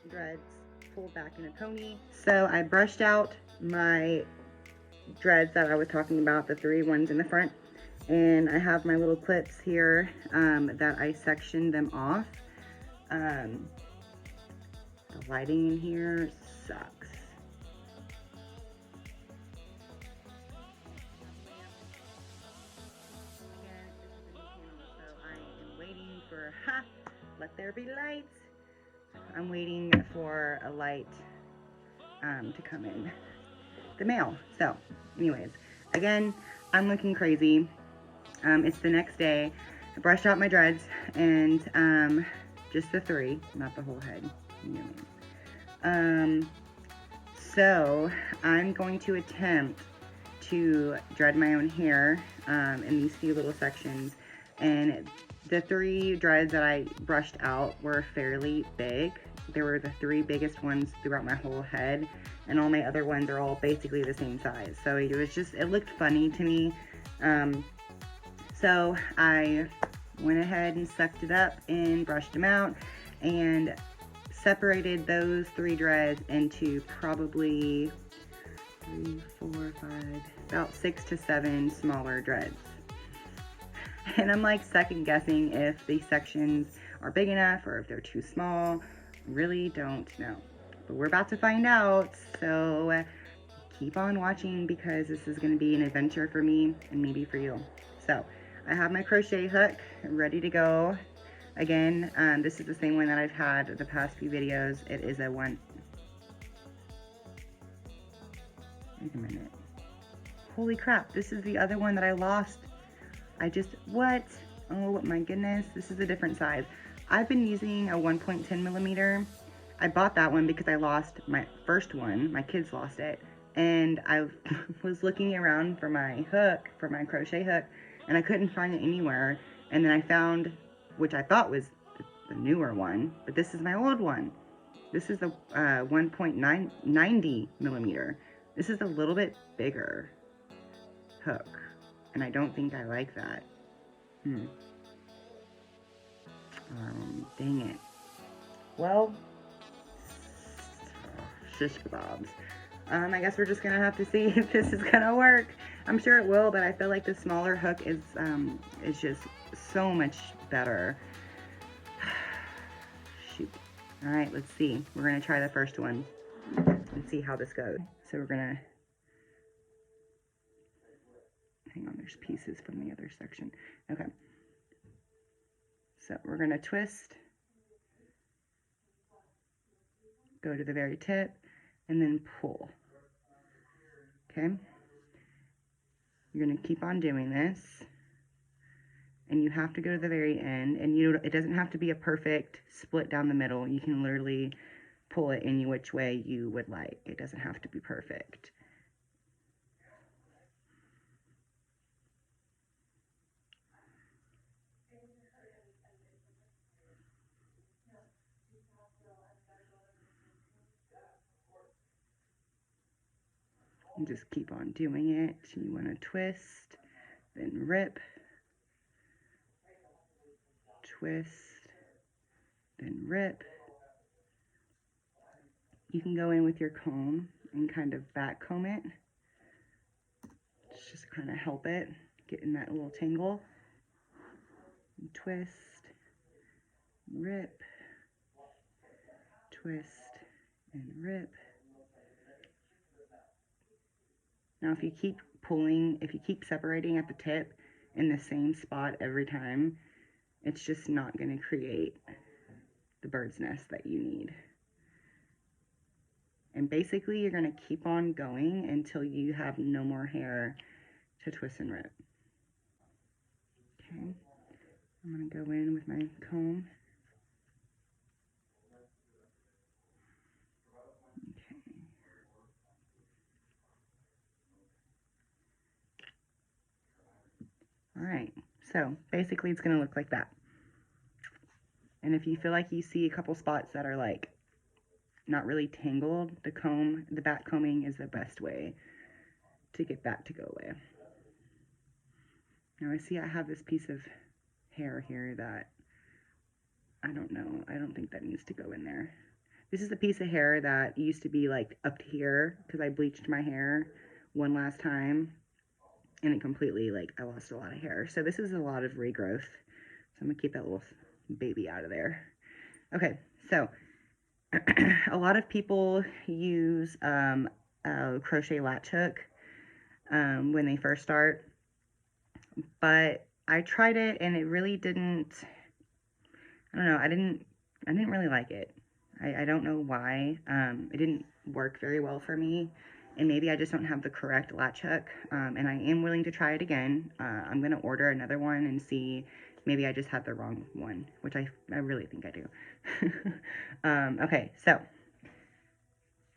dreads pulled back in a pony. So I brushed out my dreads that I was talking about, the 3 ones in the front, and I have my little clips here that I sectioned them off. The lighting in here sucks. Again, this is a new panel, so I am waiting for, let there be lights. I'm waiting for a light to come in the mail. So anyways, again, I'm looking crazy. It's the next day. I brushed out my dreads and just the 3, not the whole head. You know. So I'm going to attempt to dread my own hair in these few little sections, and the 3 dreads that I brushed out were fairly big. They were the 3 biggest ones throughout my whole head, and all my other ones are all basically the same size. So it was just, it looked funny to me. So I went ahead and sucked it up and brushed them out and separated those 3 dreads into probably 3, 4, 5, about 6 to 7 smaller dreads. And I'm like second guessing if these sections are big enough or if they're too small. Really don't know. But we're about to find out, so keep on watching because this is going to be an adventure for me and maybe for you. So I have my crochet hook ready to go. Again, this is the same one that I've had the past few videos. It is a one. Wait a minute. Holy crap, this is the other one that I lost. What? Oh my goodness, this is a different size. I've been using a 1.10 millimeter. I bought that one because I lost my first one. My kids lost it. And I was looking around for my hook, for my crochet hook, and I couldn't find it anywhere. And then I found, which I thought was the newer one, but this is my old one. This is the 1.90 millimeter. This is a little bit bigger hook, and I don't think I like that. Dang it. Well, shish kebabs. I guess we're just gonna have to see if this is gonna work. I'm sure it will, but I feel like the smaller hook is just so much better. Shoot. All right, let's see. We're gonna try the first one and see how this goes. So we're gonna, hang on, there's pieces from the other section. Okay. So we're gonna twist, go to the very tip, and then pull. Okay? You're gonna keep on doing this, and you have to go to the very end, and it doesn't have to be a perfect split down the middle. You can literally pull it any which way you would like. It doesn't have to be perfect. And just keep on doing it. You want to twist, then rip, twist, then rip. You can go in with your comb and kind of back comb it. Just kind of help it get in that little tangle. And twist, rip, twist, and rip. Now if you keep pulling, if you keep separating at the tip in the same spot every time, it's just not going to create the bird's nest that you need. And basically you're going to keep on going until you have no more hair to twist and rip. Okay, I'm going to go in with my comb. All right, so basically it's going to look like that. And if you feel like you see a couple spots that are like not really tangled, the back combing is the best way to get that to go away. Now I see I have this piece of hair here that I don't know. I don't think that needs to go in there. This is the piece of hair that used to be like up here because I bleached my hair one last time and it completely, like, I lost a lot of hair. So this is a lot of regrowth. So I'm gonna keep that little baby out of there. Okay, so a lot of people use a crochet latch hook when they first start, but I tried it and it really didn't, I don't know, I didn't really like it. I don't know why. It didn't work very well for me, and maybe I just don't have the correct latch hook, and I am willing to try it again. I'm going to order another one and see, maybe I just had the wrong one, which I really think I do. Okay, so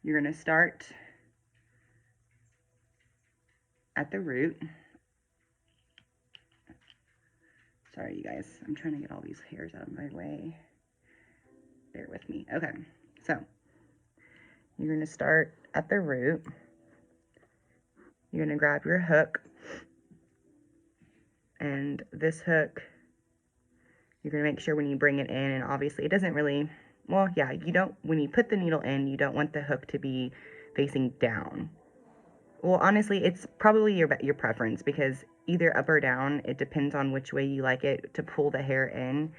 you're going to start at the root. Sorry, you guys, I'm trying to get all these hairs out of my way. Bear with me. Okay, so you're going to start at the root. You're going to grab your hook, and this hook, you're going to make sure when you bring it in, and obviously it doesn't really, well, yeah, you don't, when you put the needle in, you don't want the hook to be facing down. Well, honestly, it's probably your preference, because either up or down, it depends on which way you like it to pull the hair in.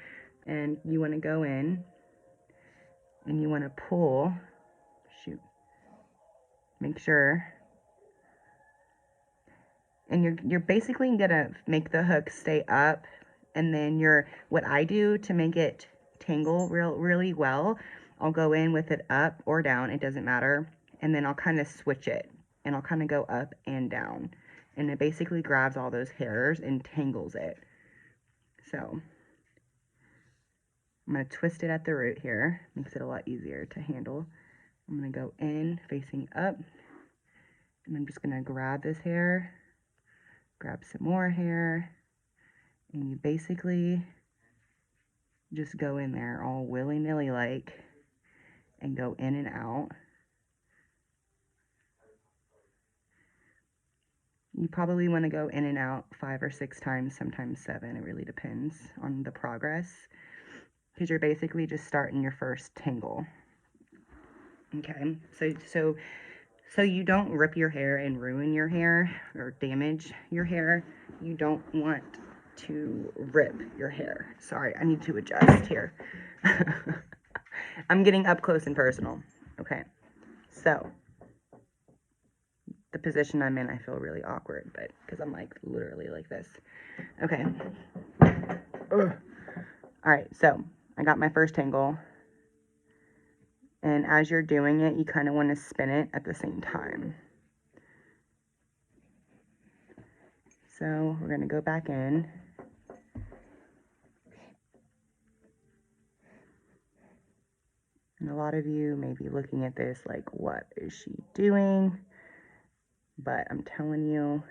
And you want to go in, and you want to pull, shoot, make sure. And you're basically gonna make the hook stay up, and then what I do to make it tangle really well, I'll go in with it up or down, it doesn't matter, and then I'll kind of switch it, and I'll kind of go up and down, and it basically grabs all those hairs and tangles it. So I'm gonna twist it at the root here, makes it a lot easier to handle. I'm gonna go in facing up, and I'm just gonna grab this hair, grab some more hair, and you basically just go in there all willy-nilly like and go in and out. You probably want to go in and out 5 or 6 times, sometimes 7. It really depends on the progress, because you're basically just starting your first tangle. Okay, so you don't rip your hair and ruin your hair or damage your hair. You don't want to rip your hair. Sorry, I need to adjust here. I'm getting up close and personal. Okay, so the position I'm in, I feel really awkward, but because I'm like literally like this. Okay. Ugh. All right, so I got my first tangle. And as you're doing it, you kind of want to spin it at the same time. So we're going to go back in. And a lot of you may be looking at this like, what is she doing? But I'm telling you,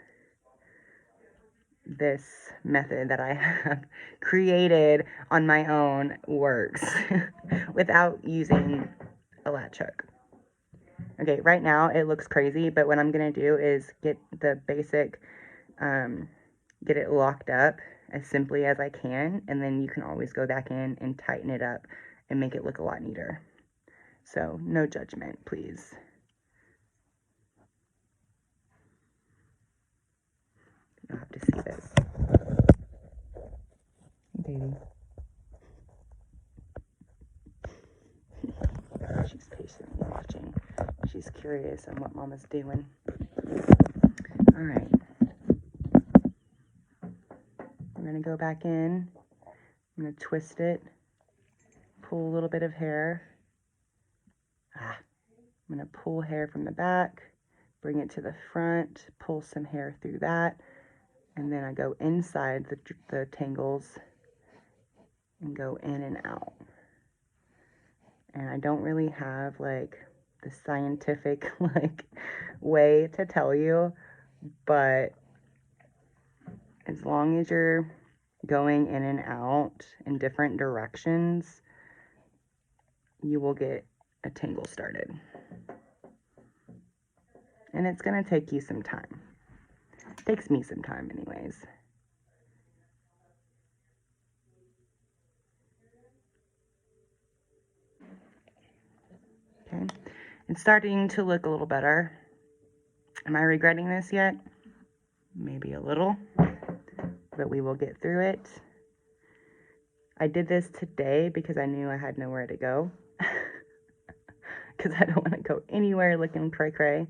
this method that I have created on my own works without using a latch hook. Okay, right now it looks crazy, but what I'm going to do is get the basic, get it locked up as simply as I can, and then you can always go back in and tighten it up and make it look a lot neater. So, no judgment, please. You'll have to see this. Baby. She's patiently watching. She's curious on what Mama's doing. All right. I'm going to go back in. I'm going to twist it. Pull a little bit of hair. I'm going to pull hair from the back. Bring it to the front. Pull some hair through that. And then I go inside the tangles and go in and out. And I don't really have like the scientific like way to tell you, but as long as you're going in and out in different directions, you will get a tangle started. And it's going to take you some time. It takes me some time anyways. Okay, it's starting to look a little better. Am I regretting this yet? Maybe a little, but we will get through it. I did this today because I knew I had nowhere to go. Because I don't want to go anywhere looking cray-cray.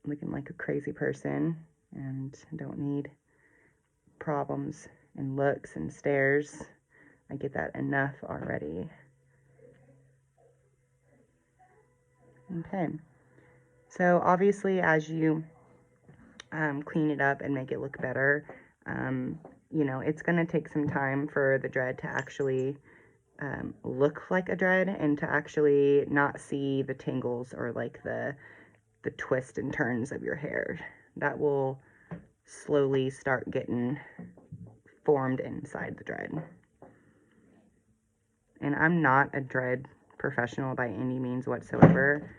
Looking like a crazy person. And I don't need problems and looks and stares. I get that enough already. Okay. So obviously as you clean it up and make it look better, you know, it's going to take some time for the dread to actually look like a dread and to actually not see the tangles or like the twists and turns of your hair. That will slowly start getting formed inside the dread. And I'm not a dread professional by any means whatsoever,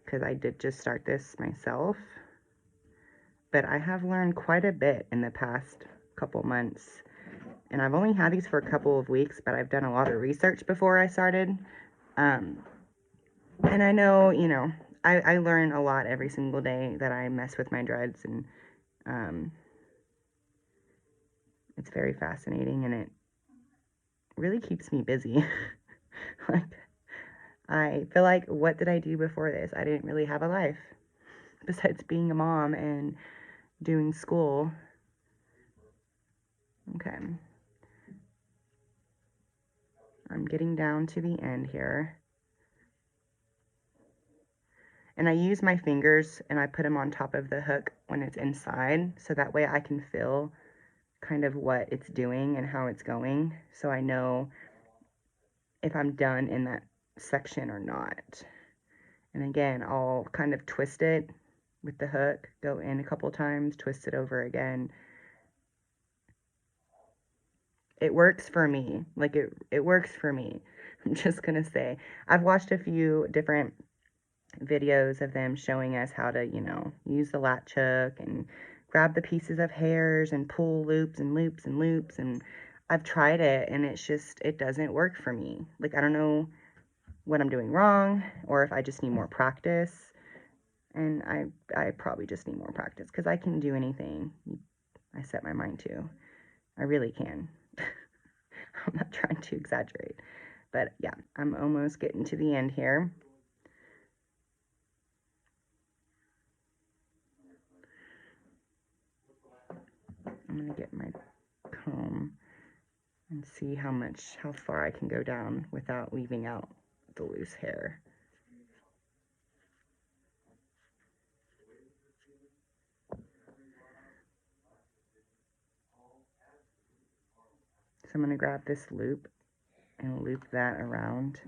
because I did just start this myself. But I have learned quite a bit in the past couple months. And I've only had these for a couple of weeks, but I've done a lot of research before I started. And I know, you know, I learn a lot every single day that I mess with my dreads, and it's very fascinating, and it really keeps me busy. Like, I feel like, what did I do before this? I didn't really have a life besides being a mom and doing school. Okay. I'm getting down to the end here. And I use my fingers and I put them on top of the hook when it's inside, so that way I can feel kind of what it's doing and how it's going, so I know if I'm done in that section or not. And again, I'll kind of twist it with the hook, go in a couple times, twist it over again. It works for me. Like, it works for me. I'm just gonna say, I've watched a few different videos of them showing us how to, you know, use the latch hook and grab the pieces of hairs and pull loops and loops and loops, and I've tried it and it's just, it doesn't work for me. Like, I don't know what I'm doing wrong, or if I just need more practice. And I probably just need more practice, because I can do anything I set my mind to. I really can. I'm not trying to exaggerate, but yeah, I'm almost getting to the end here. I'm gonna get my comb and see how far I can go down without leaving out the loose hair. So I'm gonna grab this loop and loop that around.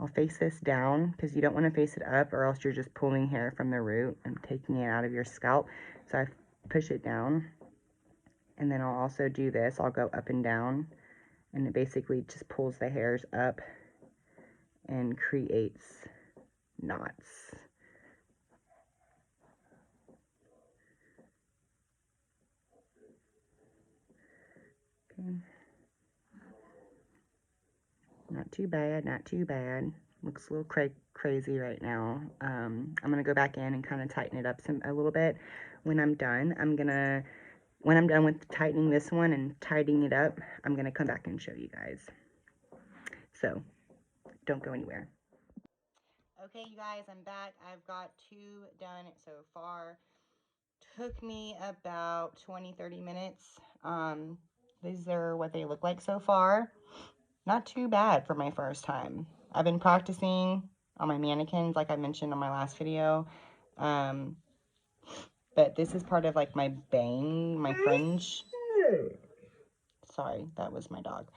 I'll face this down, because you don't want to face it up, or else you're just pulling hair from the root and taking it out of your scalp. So I push it down, and then I'll also do this. I'll go up and down, and it basically just pulls the hairs up and creates knots. Okay. Not too bad, not too bad. Looks a little crazy right now. I'm gonna go back in and kind of tighten it up a little bit. When I'm done, when I'm done with tightening this one and tidying it up, I'm gonna come back and show you guys. So, don't go anywhere. Okay, you guys, I'm back. I've got 2 done so far. Took me about 20-30 minutes. These are what they look like so far. Not too bad for my first time. I've been practicing on my mannequins, like I mentioned on my last video. But this is part of like my fringe. Sorry, that was my dog.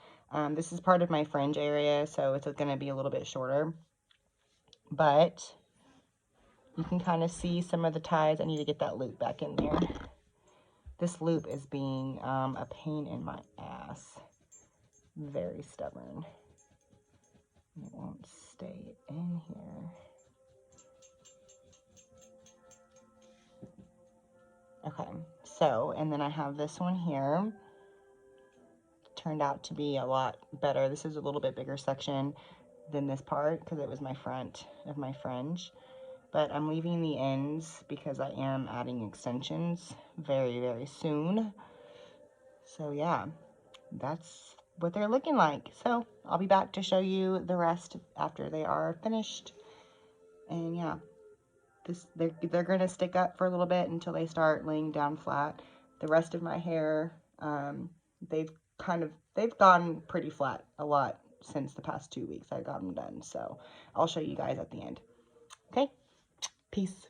This is part of my fringe area, so it's going to be a little bit shorter. But you can kind of see some of the ties. I need to get that loop back in there. This loop is being a pain in my ass. Very stubborn. It won't stay in here. Okay, so, and then I have this one here. Turned out to be a lot better. This is a little bit bigger section than this part because it was my front of my fringe. But I'm leaving the ends because I am adding extensions very, very soon. So yeah, that's what they're looking like. So I'll be back to show you the rest after they are finished. And yeah, they're gonna stick up for a little bit until they start laying down flat. The rest of my hair, they've gone pretty flat a lot since the past 2 weeks I got them done. So I'll show you guys at the end. Okay, peace.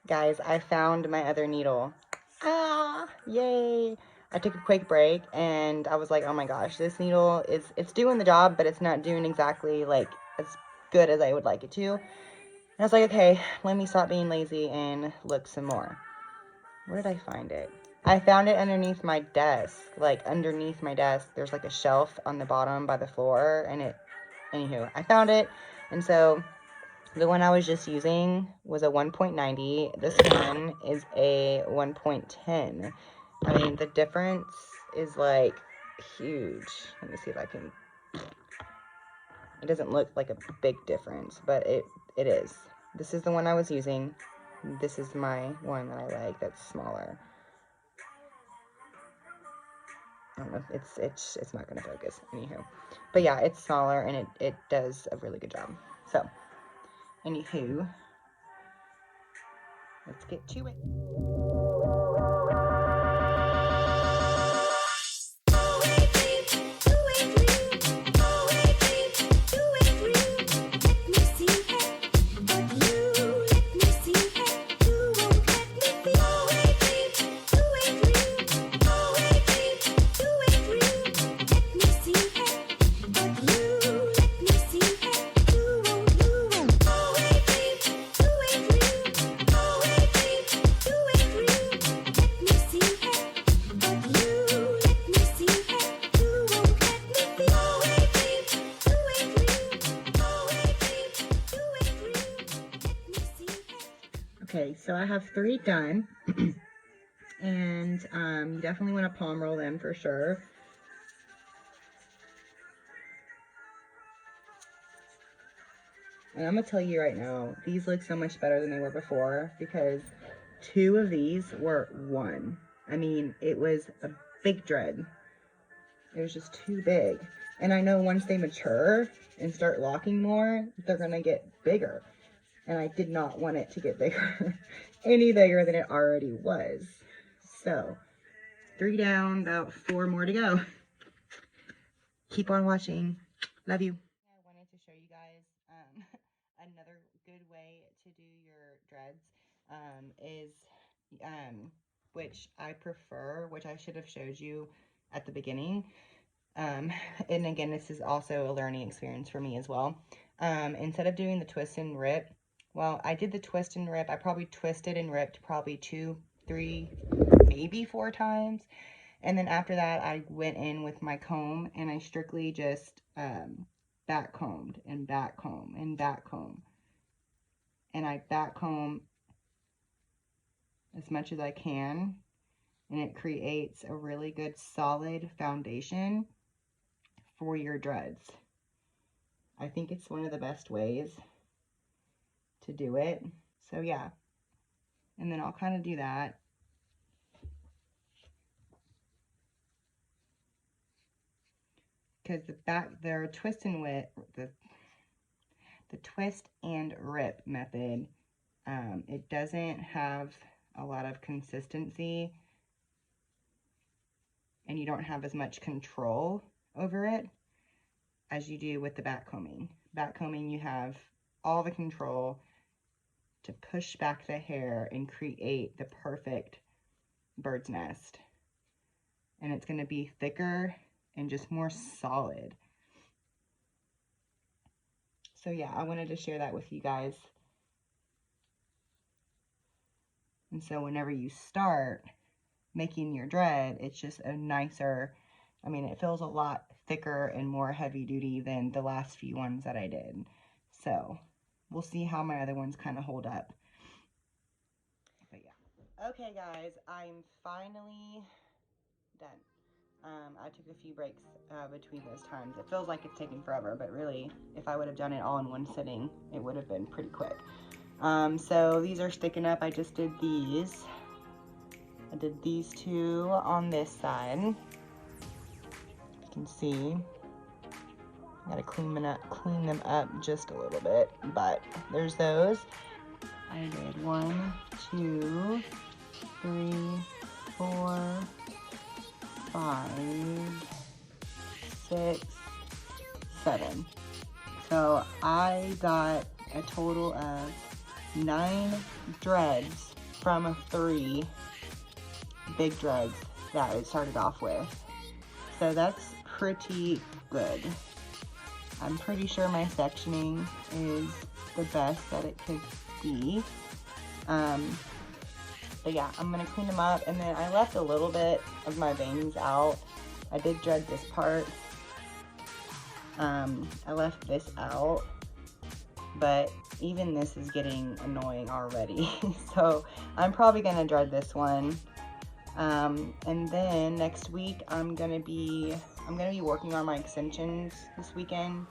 Guys, I found my other needle. Ah, yay. I took a quick break and I was like, oh my gosh, this needle it's doing the job, but it's not doing exactly like as good as I would like it to. And I was like, okay, let me stop being lazy and look some more. Where did I find it? I found it underneath my desk. Like underneath my desk, there's like a shelf on the bottom by the floor, and anywho, I found it. And so the one I was just using was a 1.90. This one is a 1.10. I mean, the difference is like huge. Let me see if I can. It doesn't look like a big difference, but it is. This is the one I was using. This is my one that I like that's smaller. I don't know, it's not gonna focus, anywho. But yeah, it's smaller and it does a really good job. So, anywho, let's get to it. Okay, so I have 3 done, and you definitely want to palm roll them for sure. And I'm going to tell you right now, these look so much better than they were before because 2 of these were 1. I mean, it was a big dread. It was just too big. And I know once they mature and start locking more, they're going to get bigger. And I did not want it to get bigger, any bigger than it already was. So, 3 down, about 4 more to go. Keep on watching. Love you. I wanted to show you guys another good way to do your dreads is, which I prefer, which I should have showed you at the beginning. And again, this is also a learning experience for me as well. Instead of doing the twist and rip, well, I did the twist and rip. I probably twisted and ripped probably 2, 3, maybe 4 times. And then after that, I went in with my comb and I strictly just back combed and back comb and back comb. And I back comb as much as I can. And it creates a really good solid foundation for your dreads. I think it's one of the best ways to do it. So yeah. And then I'll kind of do that. Because the twist and whip, the twist and rip method, it doesn't have a lot of consistency and you don't have as much control over it as you do with the back combing. Back combing, you have all the control to push back the hair and create the perfect bird's nest. And it's going to be thicker and just more solid. So yeah, I wanted to share that with you guys. And so whenever you start making your dread, it's just a nicer, I mean, it feels a lot thicker and more heavy duty than the last few ones that I did. So we'll see how my other ones kind of hold up. But yeah. Okay guys, I'm finally done. I took a few breaks between those times. It feels like it's taken forever, but really, if I would have done it all in one sitting, it would have been pretty quick. So these are sticking up. I just did these. I did these two on this side. You can see. I gotta clean them up just a little bit, but there's those. I did 1, 2, 3, 4, 5, 6, 7. So I got a total of 9 dreads from 3 big dreads that it started off with. So that's pretty good. I'm pretty sure my sectioning is the best that it could be. But yeah, I'm gonna clean them up, and then I left a little bit of my bangs out. I did dread this part. I left this out, but even this is getting annoying already. So I'm probably gonna dread this one. And then next week I'm gonna be working on my extensions this weekend,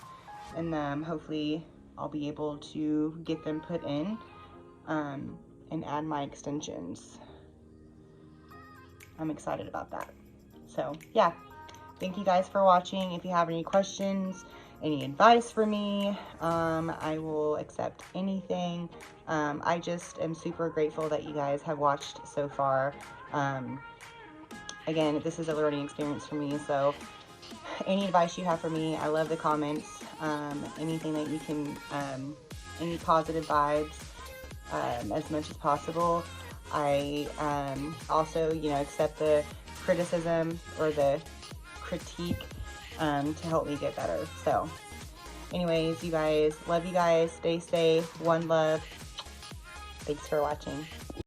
and hopefully I'll be able to get them put in and add my extensions. I'm excited about that. So yeah, thank you guys for watching. If you have any questions, any advice for me, I will accept anything. I just am super grateful that you guys have watched so far. Again, this is a learning experience for me, so any advice you have for me, I love the comments. Anything that you can, any positive vibes, as much as possible. I also, accept the criticism or the critique to help me get better. So anyways, you guys, love you guys, stay safe, one love. Thanks for watching.